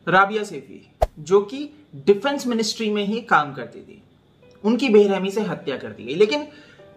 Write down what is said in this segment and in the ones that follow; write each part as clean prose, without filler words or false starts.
राबिया सैफी, जो कि defence ministry में ही काम करती थी, उनकी बेरहमी से हत्या कर दी गई। लेकिन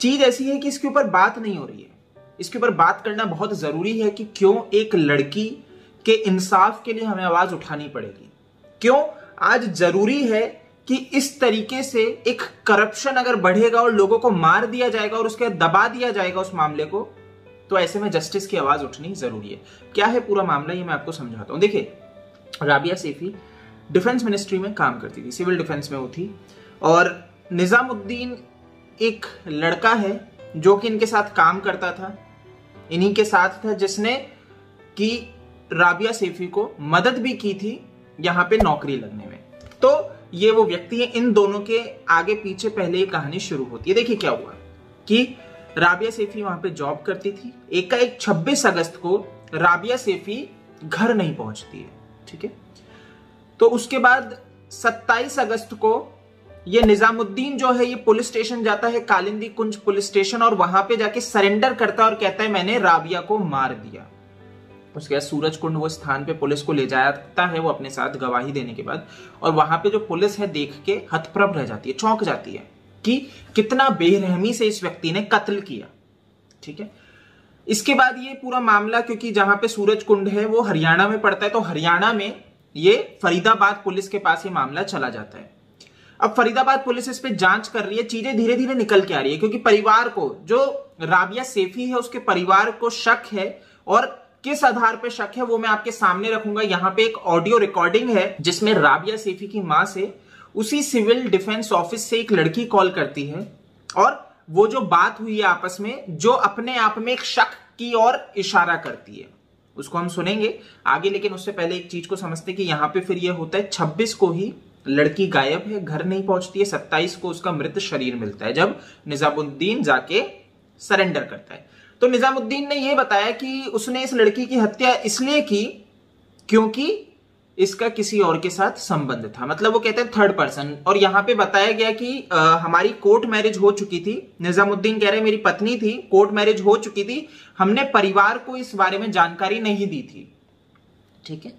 चीज ऐसी है कि इसके ऊपर बात नहीं हो रही है। इसके ऊपर बात करना बहुत जरूरी है कि क्यों एक लड़की के इंसाफ के लिए हमें आवाज उठानी पड़ेगी, क्यों आज जरूरी है कि इस तरीके से एक करप्शन अगर बढ़ेगा और लोगों को मार दिया जाएगा और उसके दबा दिया जाएगा उस मामले को, तो ऐसे में जस्टिस की आवाज उठनी जरूरी है। क्या है पूरा मामला, ये मैं आपको समझाता हूं। देखिए, राबिया सैफी डिफेंस मिनिस्ट्री में काम करती थी, सिविल डिफेंस में वो थी, और निजामुद्दीन एक लड़का है जो कि इनके साथ काम करता था, इन्हीं के साथ था, जिसने कि राबिया सैफी को मदद भी की थी यहां पे नौकरी लगने में। तो ये वो व्यक्ति है। इन दोनों के आगे पीछे पहले ये कहानी शुरू होती है। देखिए क्या हुआ कि राबिया सैफी वहां पे जॉब करती थी। एकाएक 26 अगस्त को राबिया सैफी घर नहीं पहुंचती है, ठीक है। तो उसके बाद 27 अगस्त को ये निजामुद्दीन जो है ये पुलिस स्टेशन जाता है, कालिंदी कुंज पुलिस स्टेशन, और वहां पे जाके सरेंडर करता है और कहता है मैंने राबिया को मार दिया। उसके बाद सूरज कुंड वो स्थान पे पुलिस को ले जाता है वो अपने साथ गवाही देने के बाद, और वहां पे जो पुलिस है देख के हतप्रभ रह जाती है, चौंक जाती है कि कितना बेरहमी से इस व्यक्ति ने कत्ल किया, ठीक है। इसके बाद ये पूरा मामला, क्योंकि जहां पे सूरज कुंड है वो हरियाणा में पड़ता है, तो हरियाणा में ये फरीदाबाद पुलिस के पास ये मामला चला जाता है। अब फरीदाबाद पुलिस इस पे जांच कर रही है, चीजें धीरे धीरे निकल के आ रही है, क्योंकि परिवार को, जो राबिया सैफी है उसके परिवार को शक है, और किस आधार पे शक है वो मैं आपके सामने रखूंगा। यहां पे एक ऑडियो रिकॉर्डिंग है जिसमें राबिया सैफी की मां से उसी सिविल डिफेंस ऑफिस से एक लड़की कॉल करती है, और वो जो बात हुई है आपस में, जो अपने आप में एक शक की ओर इशारा करती है, उसको हम सुनेंगे आगे। लेकिन उससे पहले एक चीज को समझते कि यहां पे फिर ये होता है 26 को ही लड़की गायब है, घर नहीं पहुंचती है, 27 को उसका मृत शरीर मिलता है जब निजामुद्दीन जाके सरेंडर करता है। तो निजामुद्दीन ने यह बताया कि उसने इस लड़की की हत्या इसलिए की क्योंकि इसका किसी और के साथ संबंध था, मतलब वो कहते हैं थर्ड पर्सन। और यहां पे बताया गया कि हमारी कोर्ट मैरिज हो चुकी थी। निजामुद्दीन कह रहे मेरी पत्नी थी, कोर्ट मैरिज हो चुकी थी, हमने परिवार को इस बारे में जानकारी नहीं दी थी, ठीक है।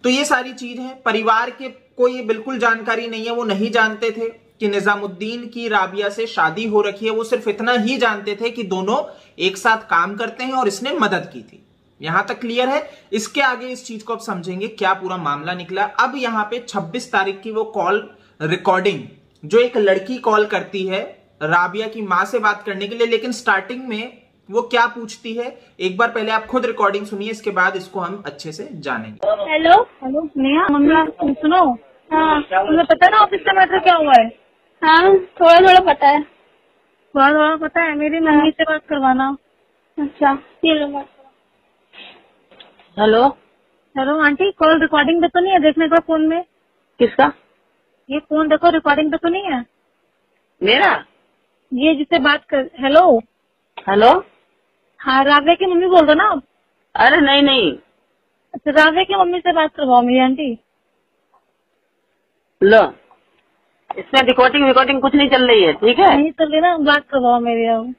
तो ये सारी चीज है, परिवार के को ये बिल्कुल जानकारी नहीं है, वो नहीं जानते थे कि निजामुद्दीन की राबिया से शादी हो रखी है। वो सिर्फ इतना ही जानते थे कि दोनों एक साथ काम करते हैं और इसने मदद की थी। यहां तक क्लियर है। इसके आगे इस चीज को अब समझेंगे क्या पूरा मामला निकला। अब यहां पे 26 तारीख की वो कॉल रिकॉर्डिंग, जो एक लड़की कॉल करती है राबिया की मां से बात करने के लिए, लेकिन स्टार्टिंग में वो क्या पूछती है, एक बार पहले आप खुद रिकॉर्डिंग सुनिए, इसके बाद इसको हम अच्छे से जानेंगे। हेलो हेलो नेहा, मम्मी सुनो। हाँ, तुम्हें पता है ना ऑफिस का मैटर क्या हुआ है? हाँ, थोड़ा थोड़ा पता है। थोड़ा थोड़ा पता है, मेरी मम्मी से बात करवाना। अच्छा, ये लो बात। Hello hello aunty, call recording पे तो नहीं है? देखने का फोन में। किसका? ये फोन देखो, रिकॉर्डिंग पे तो नहीं है? मेरा? ये जिससे बात कर। हेलो हेलो, हाँ, राबिया की मम्मी बोल रहे ना आप? अरे नहीं नहीं। अच्छा, राबिया की मम्मी से बात करवाओ मेरी आंटी। लो, इसमें रिकॉर्डिंग कुछ नहीं चल रही है, ठीक है? नहीं चल रही ना, बात करवाओ मेरी अब।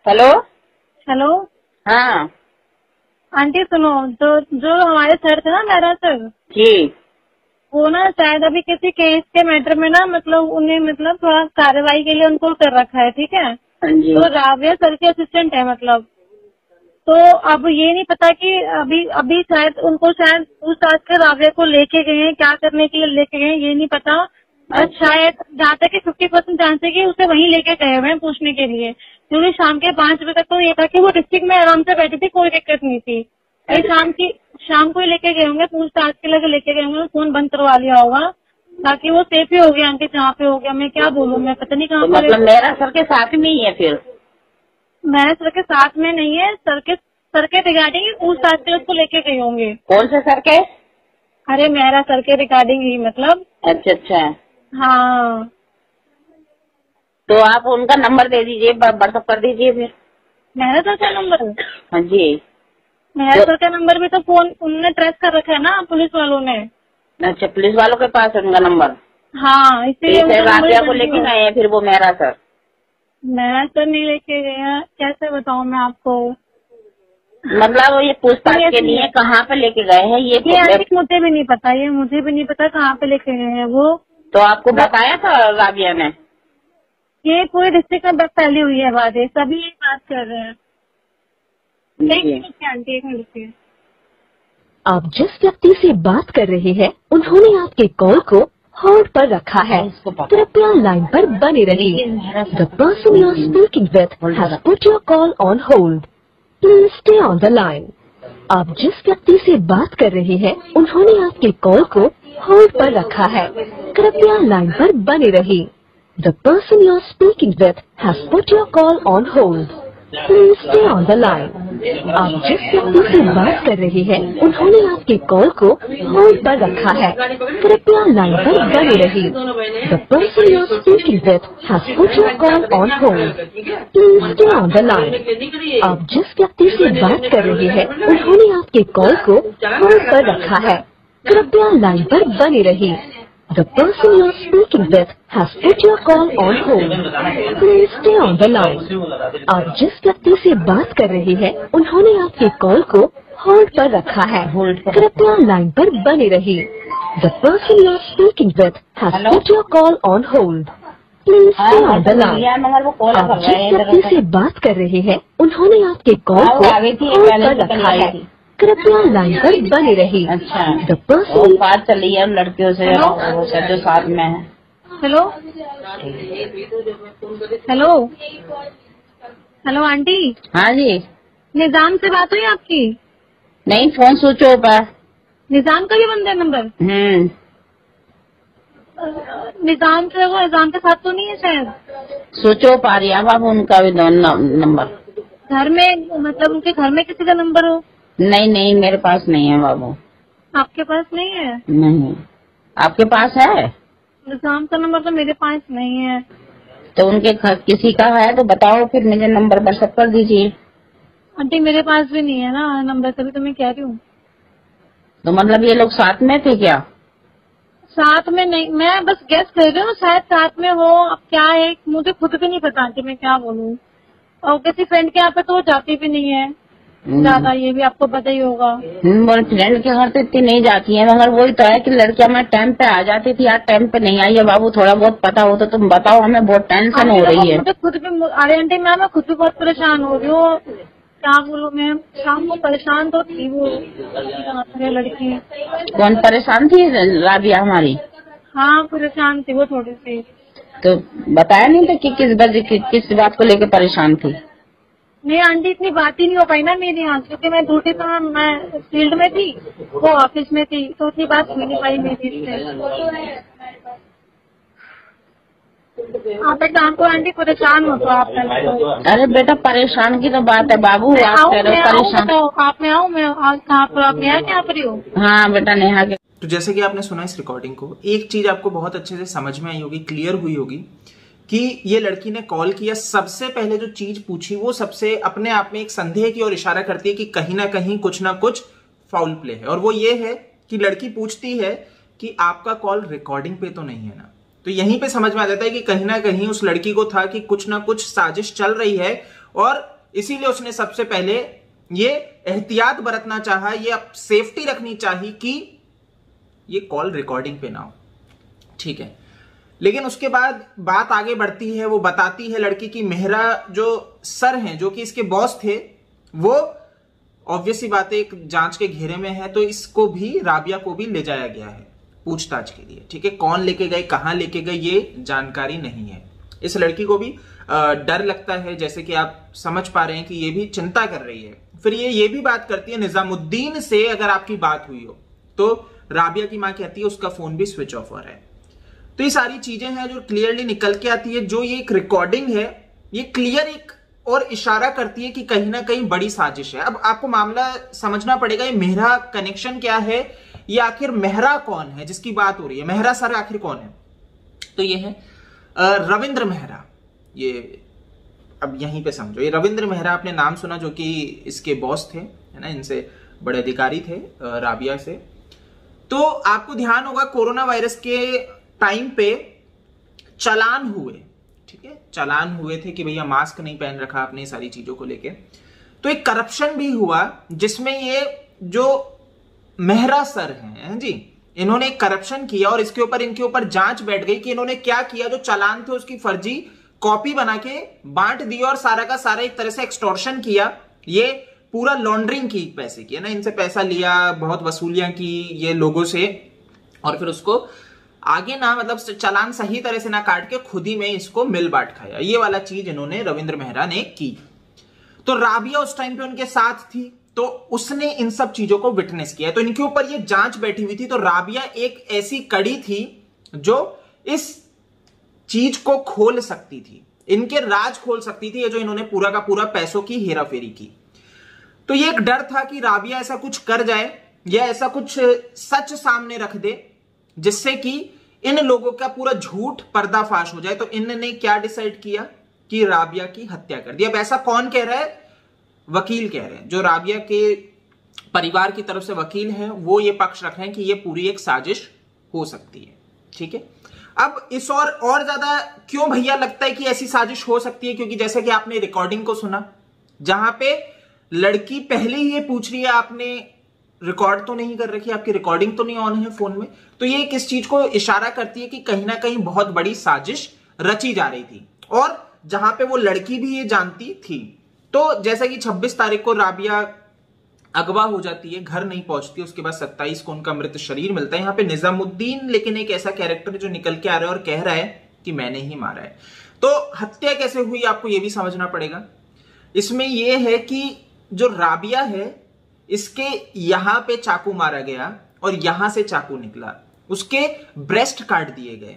हेलो हेलो हाँ आंटी सुनो, जो हमारे सर थे ना, मेरा सर, जी, वो ना शायद अभी किसी केस के मैटर में ना, मतलब उन्हें, मतलब थोड़ा कार्रवाई के लिए उनको कर रखा है, ठीक है। हाँ जी। तो राबिया सर के असिस्टेंट है, मतलब। तो अब ये नहीं पता कि अभी शायद उनको पूछताछ कर राबिया को लेके गए हैं, क्या करने के लिए लेके गए हैं ये नहीं पता। और शायद जहाँ तक कि 50% चांस है कि उसे वहीं लेके गए हुए हैं पूछने के लिए, क्योंकि शाम के 5 बजे तक तो ये था कि वो डिस्ट्रिक्ट में आराम से बैठी थी, कोई दिक्कत नहीं थी। शाम को ही लेके गए होंगे, पूछताछ के लिए लेके गए होंगे, फोन बंद करवा लिया होगा ताकि वो सेफ ही हो गया। आंटी जहाँ पे हो गया, मैं क्या बोलूँ, मैं पता नहीं कहाँ पर। मतलब मेरा सर के साथ में ही है? फिर मेरे सर के साथ में नहीं है, सर के रिगार्डिंग पूछताछ के उसको लेके गए होंगे। कौन से सर के? अरे मेरा सर के रिगार्डिंग ही, मतलब। अच्छा अच्छा, हाँ, तो आप उनका नंबर दे दीजिए, व्हाट्सएप कर दीजिए फिर। मेरा सर का नंबर? हाँ जी। मेरा सर का नंबर भी तो फोन उन्होंने ट्रेस कर रखा है ना, पुलिस वालों ने। अच्छा, पुलिस वालों के पास है उनका नंबर? हाँ, इसलिए राबिया को लेके गए हैं फिर वो मेरा सर? मेरा सर नहीं लेके गया, कैसे बताऊँ मैं आपको। मतलब ये पूछताछ के लिए कहाँ पे लेके गए हैं ये आंटी मुझे भी नहीं पता, ये मुझे भी नहीं पता कहाँ पे लेके गए हैं वो। तो आपको बताया था राबिया ने? ये पूरे डिस्ट्रिक्ट में बस फैली हुई है बात, सभी ये बात कर रहे हैं। आंटी एक मिनट, आप जिस व्यक्ति से बात कर रहे हैं उन्होंने आपके कॉल को होल्ड पर रखा है, कृपया लाइन पर बने रहिए। The person you are speaking with has put your call on hold, please stay on the line. आप जिस व्यक्ति से बात कर रहे हैं उन्होंने आपके कॉल को होल्ड पर रखा है, कृपया लाइन पर बने रहिए। The person you are speaking with has put your call on hold, please stay on the line. आप जिस व्यक्ति से बात कर रहे हैं उन्होंने आपके कॉल को होल्ड पर रखा है, कृपया लाइन पर बने रहिए। The person you are speaking with has put your call on hold, please stay on the line. आप जिस व्यक्ति से बात कर रहे हैं उन्होंने आपके कॉल को होल्ड पर रखा है, कृपया लाइन पर बने रहिए। The person you are speaking with has put your call on hold. Please stay on the line. आप जिस व्यक्ति से बात कर रहे हैं उन्होंने आपके कॉल को होल्ड पर रखा है, कृपया लाइन पर बने रहिए। The person you are speaking with has put your call on hold. Please stay on the line. आप जिस व्यक्ति से बात कर रहे हैं उन्होंने आपके कॉल को होल्ड पर रखा है, कृपया लाइन पर बने रहिए। अच्छा, द पर्सन बात चल रही है लड़कियों से जो साथ में है। Hello hello hello aunty. हाँ जी, निजाम से बात हुई आपकी? नहीं, फोन स्विच ऑफ है। निजाम का भी बंद है नंबर? निजाम से, वो निजाम के साथ तो नहीं है शायद? स्विच ऑफ आ रही है अब उनका भी नंबर। घर में, मतलब उनके घर में किसी का नंबर हो? नहीं, मेरे पास नहीं है बाबू। आपके पास नहीं है? नहीं, आपके पास है? निजाम का नंबर तो मेरे पास नहीं है। तो उनके किसी का है तो बताओ, फिर मुझे नंबर व्हाट्सएप कर दीजिए। आंटी मेरे पास भी नहीं है ना नंबर, तभी तो मैं कह रही हूँ। तो मतलब ये लोग साथ में थे क्या? साथ में नहीं, मैं बस गेस कर रही हूँ, शायद साथ में हो। अब क्या है मुझे खुद भी नहीं पता आंटी, मैं क्या बोलूँ। और किसी फ्रेंड के यहाँ पे तो वो जाती भी नहीं है ज्यादा, ये भी आपको पता ही होगा। फ्रेंड के घर तो इतनी नहीं जाती है, मगर वही तो है कि लड़कियां मैं टाइम पे आ जाती थी, आज टाइम पे नहीं आई है। बाबू थोड़ा बहुत पता हो तो तुम बताओ, हमें बहुत टेंशन हो रही है। मुझे खुद भी, अरे आंटी मैं खुद भी बहुत परेशान हो रही हूँ, क्या बोलूँ मैं। शाम को परेशान तो थी वो लड़की। कौन परेशान थी? राबिया हमारी? हाँ परेशान थी वो थोड़ी सी। तो बताया नहीं था कि किस वजह किस बात को लेकर परेशान थी? नहीं आंटी, इतनी बात ही नहीं हो पाई ना मेरे यहाँ, क्योंकि मैं ड्यूटी पर, मैं फील्ड में थी, वो ऑफिस में थी, तो उतनी बात हो नहीं पाई मेरी से। आप एक काम को आंटी, परेशान हो तो आप। अरे बेटा परेशान की तो बात है बाबू, आप कह रहे हो परेशान। आप में आऊँ मैं? कहाँ पर आप नेहा के यहाँ पर ही हो? हाँ बेटा नेहा के। तो जैसे कि आपने सुना इस रिकॉर्डिंग को, एक चीज आपको बहुत अच्छे से समझ में आई होगी, क्लियर हुई होगी कि ये लड़की ने कॉल किया, सबसे पहले जो चीज पूछी वो सबसे अपने आप में एक संदेह की ओर इशारा करती है कि कहीं ना कहीं कुछ ना कुछ फाउल प्ले है। और वो ये है कि लड़की पूछती है कि आपका कॉल रिकॉर्डिंग पे तो नहीं है ना। तो यहीं पे समझ में आ जाता है कि कहीं ना कहीं उस लड़की को था कि कुछ ना कुछ साजिश चल रही है, और इसीलिए उसने सबसे पहले ये एहतियात बरतना चाहा, ये सेफ्टी रखनी चाहिए कि ये कॉल रिकॉर्डिंग पे ना हो। ठीक है, लेकिन उसके बाद बात आगे बढ़ती है। वो बताती है लड़की की मेहरा जो सर हैं, जो कि इसके बॉस थे, वो ऑब्वियसली बात है एक जांच के घेरे में है, तो इसको भी, राबिया को भी ले जाया गया है पूछताछ के लिए। ठीक है, कौन लेके गए, कहां लेके गए, ये जानकारी नहीं है। इस लड़की को भी डर लगता है, जैसे कि आप समझ पा रहे हैं कि ये भी चिंता कर रही है। फिर ये भी बात करती है निजामुद्दीन से अगर आपकी बात हुई हो, तो राबिया की मां कहती है उसका फोन भी स्विच ऑफ हो रहा है। तो ये सारी चीजें हैं जो क्लियरली निकल के आती है। जो ये एक रिकॉर्डिंग है, ये क्लियर एक और इशारा करती है कि कहीं ना कहीं बड़ी साजिश है। अब आपको मामला समझना पड़ेगा, ये मेहरा कनेक्शन क्या है, ये आखिर मेहरा कौन है जिसकी बात हो रही है, मेहरा सर आखिर कौन है। तो ये है रविंद्र मेहरा। ये अब यहीं पे समझो, ये रविंद्र मेहरा, आपने नाम सुना, जो कि इसके बॉस थे, है ना, इनसे बड़े अधिकारी थे राबिया से। तो आपको ध्यान होगा कोरोना वायरस के टाइम पे चालान हुए, ठीक है, चालान हुए थे कि भैया मास्क नहीं पहन रखा आपने, सारी चीजों को लेके। तो एक करप्शन भी हुआ जिसमें ये जो मेहरा सर हैं जी, इन्होंने एक करप्शन किया और इसके ऊपर इनके ऊपर जांच बैठ गई कि इन्होंने क्या किया। जो चालान थे उसकी फर्जी कॉपी बना के बांट दी और सारा का सारा एक तरह से एक्सटॉर्शन किया। ये पूरा लॉन्ड्रिंग की पैसे की है ना, इनसे पैसा लिया, बहुत वसूलियां की ये लोगों से और फिर उसको आगे ना मतलब चालान सही तरह से ना काट के खुद ही में इसको मिल बांट खाया। ये वाला चीज इन्होंने रविंद्र मेहरा ने की। तो राबिया उस टाइम पे उनके साथ थी, तो उसने इन सब चीजों को विटनेस किया। तो इनके ऊपर ये जांच बैठी हुई थी। तो राबिया एक ऐसी कड़ी थी जो इस चीज को खोल सकती थी, इनके राज खोल सकती थी, ये जो इन्होंने पूरा का पूरा पैसों की हेराफेरी की। तो ये एक डर था कि राबिया ऐसा कुछ कर जाए या ऐसा कुछ सच सामने रख दे जिससे कि इन लोगों का पूरा झूठ पर्दाफाश हो जाए। तो इन्होंने क्या डिसाइड किया कि राबिया की हत्या कर दी। अब ऐसा कौन कह रहा है? वकील कह रहे हैं, जो राबिया के परिवार की तरफ से वकील हैं वो ये पक्ष रख रहे हैं कि ये पूरी एक साजिश हो सकती है। ठीक है, अब इस और ज्यादा क्यों भैया लगता है कि ऐसी साजिश हो सकती है? क्योंकि जैसे कि आपने रिकॉर्डिंग को सुना जहां पे लड़की पहले ही ये पूछ रही है आपने रिकॉर्ड तो नहीं कर रखी, आपकी रिकॉर्डिंग तो नहीं ऑन है फोन में। तो ये किस चीज को इशारा करती है कि कहीं ना कहीं बहुत बड़ी साजिश रची जा रही थी और जहां पे वो लड़की भी ये जानती थी। तो जैसा कि 26 तारीख को राबिया अगवा हो जाती है, घर नहीं पहुंचती, उसके बाद 27 को उनका मृत शरीर मिलता है। यहाँ पे निजामुद्दीन लेकिन एक ऐसा कैरेक्टर जो निकल के आ रहा है और कह रहा है कि मैंने ही मारा है। तो हत्या कैसे हुई आपको ये भी समझना पड़ेगा। इसमें यह है कि जो राबिया है इसके यहां पे चाकू मारा गया और यहां से चाकू निकला, उसके ब्रेस्ट काट दिए गए,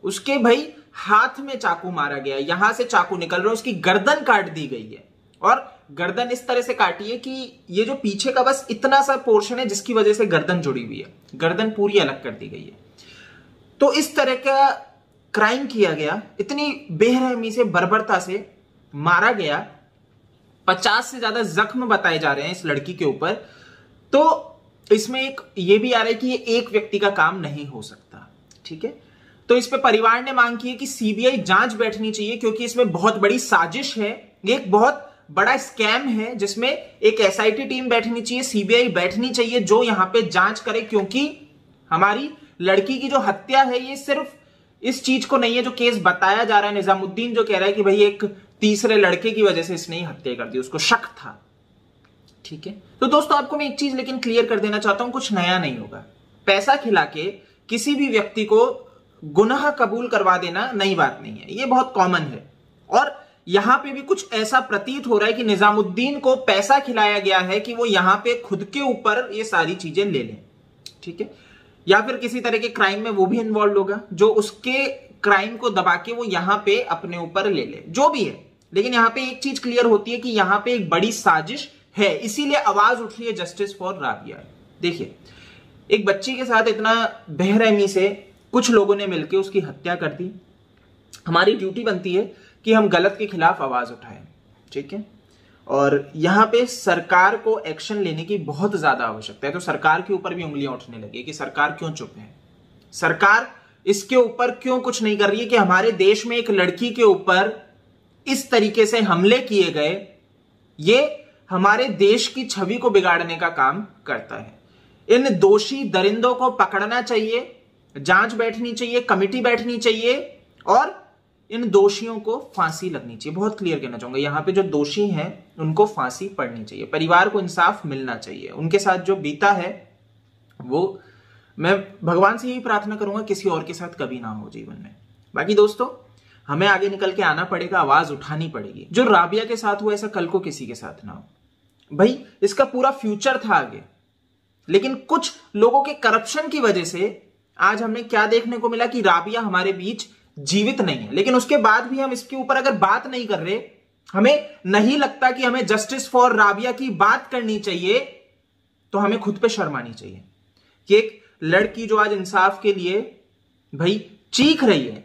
उसके भाई हाथ में चाकू मारा गया, यहां से चाकू निकल रहा है, उसकी गर्दन काट दी गई है और गर्दन इस तरह से काटी है कि ये जो पीछे का बस इतना सा पोर्शन है जिसकी वजह से गर्दन जुड़ी हुई है, गर्दन पूरी अलग कर दी गई है। तो इस तरह का क्राइम किया गया, इतनी बेरहमी से बर्बरता से मारा गया। 50 से ज्यादा जख्म बताए जा रहे हैं इस लड़की के ऊपर। तो इसमें एक ये भी आ रहा है कि ये एक व्यक्ति का काम नहीं हो सकता। ठीक है, तो इस पे परिवार ने मांग की है कि सीबीआई जांच बैठनी चाहिए क्योंकि इसमें बहुत बड़ी साजिश है, ये एक बहुत बड़ा स्कैम है जिसमें एक एसआईटी टीम बैठनी चाहिए, सीबीआई बैठनी चाहिए जो यहां पे जांच करे। क्योंकि हमारी लड़की की जो हत्या है ये सिर्फ इस चीज को नहीं है जो केस बताया जा रहा है। निजामुद्दीन जो कह रहा है कि भाई एक तीसरे लड़के की वजह से इसने हत्या कर दी, उसको शक था। ठीक है, तो दोस्तों आपको मैं एक चीज लेकिन क्लियर कर देना चाहता हूं, कुछ नया नहीं होगा। पैसा खिला के किसी भी व्यक्ति को गुनाह कबूल करवा देना नई बात नहीं है, ये बहुत कॉमन है। और यहां पे भी कुछ ऐसा प्रतीत हो रहा है कि निजामुद्दीन को पैसा खिलाया गया है कि वो यहां पे खुद के ऊपर ये सारी चीजें ले लें। ठीक है, या फिर किसी तरह के क्राइम में वो भी इन्वॉल्व होगा जो उसके क्राइम को दबा के वो यहां पे अपने ऊपर ले ले, जो भी है। लेकिन यहां पे एक चीज क्लियर होती है कि यहां पे एक बड़ी साजिश है, इसीलिए आवाज उठ रही है जस्टिस फॉर राबिया। देखिए, एक बच्ची के साथ इतना बेरहमी से कुछ लोगों ने मिलकर उसकी हत्या कर दी। हमारी ड्यूटी बनती है कि हम गलत के खिलाफ आवाज उठाएं। ठीक है, और यहां पे सरकार को एक्शन लेने की बहुत ज्यादा आवश्यकता है। तो सरकार के ऊपर भी उंगलियां उठने लगी कि सरकार क्यों चुप है, सरकार इसके ऊपर क्यों कुछ नहीं कर रही है कि हमारे देश में एक लड़की के ऊपर इस तरीके से हमले किए गए, ये हमारे देश की छवि को बिगाड़ने का काम करता है। इन दोषी दरिंदों को पकड़ना चाहिए, जांच बैठनी चाहिए, कमिटी बैठनी चाहिए और इन दोषियों को फांसी लगनी चाहिए। बहुत क्लियर कहना चाहूंगा, यहां पे जो दोषी हैं उनको फांसी पड़नी चाहिए, परिवार को इंसाफ मिलना चाहिए। उनके साथ जो बीता है वो मैं भगवान से यही प्रार्थना करूंगा किसी और के साथ कभी ना हो जीवन में। बाकी दोस्तों हमें आगे निकल के आना पड़ेगा, आवाज उठानी पड़ेगी। जो राबिया के साथ हुआ ऐसा कल को किसी के साथ ना हो। भाई इसका पूरा फ्यूचर था आगे, लेकिन कुछ लोगों के करप्शन की वजह से आज हमने क्या देखने को मिला कि राबिया हमारे बीच जीवित नहीं है। लेकिन उसके बाद भी हम इसके ऊपर अगर बात नहीं कर रहे, हमें नहीं लगता कि हमें जस्टिस फॉर राबिया की बात करनी चाहिए, तो हमें खुद पे शर्म आनी चाहिए कि एक लड़की जो आज इंसाफ के लिए भाई चीख रही है,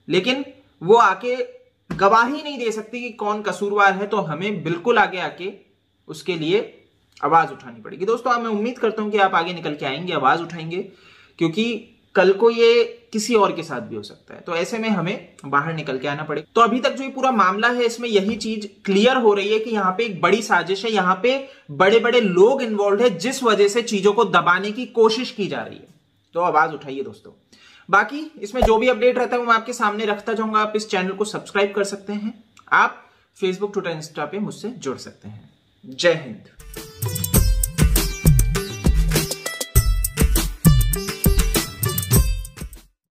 लेकिन वो आके गवाही नहीं दे सकती कि कौन कसूरवार है, तो हमें बिल्कुल आगे आके उसके लिए आवाज उठानी पड़ेगी। दोस्तों मैं उम्मीद करता हूं कि आप आगे निकल के आएंगे, आवाज उठाएंगे, क्योंकि कल को ये किसी और के साथ भी हो सकता है। तो ऐसे में हमें बाहर निकल के आना पड़ेगा। तो अभी तक जो ये पूरा मामला है इसमें यही चीज क्लियर हो रही है कि यहाँ पे एक बड़ी साजिश है, यहाँ पे बड़े बड़े लोग इन्वॉल्व है, जिस वजह से चीजों को दबाने की कोशिश की जा रही है। तो आवाज उठाइए दोस्तों। बाकी इसमें जो भी अपडेट रहता है वो मैं आपके सामने रखता जाऊंगा। आप इस चैनल को सब्सक्राइब कर सकते हैं। आप फेसबुक, ट्विटर, इंस्टा पे मुझसे जुड़ सकते हैं। जय हिंद।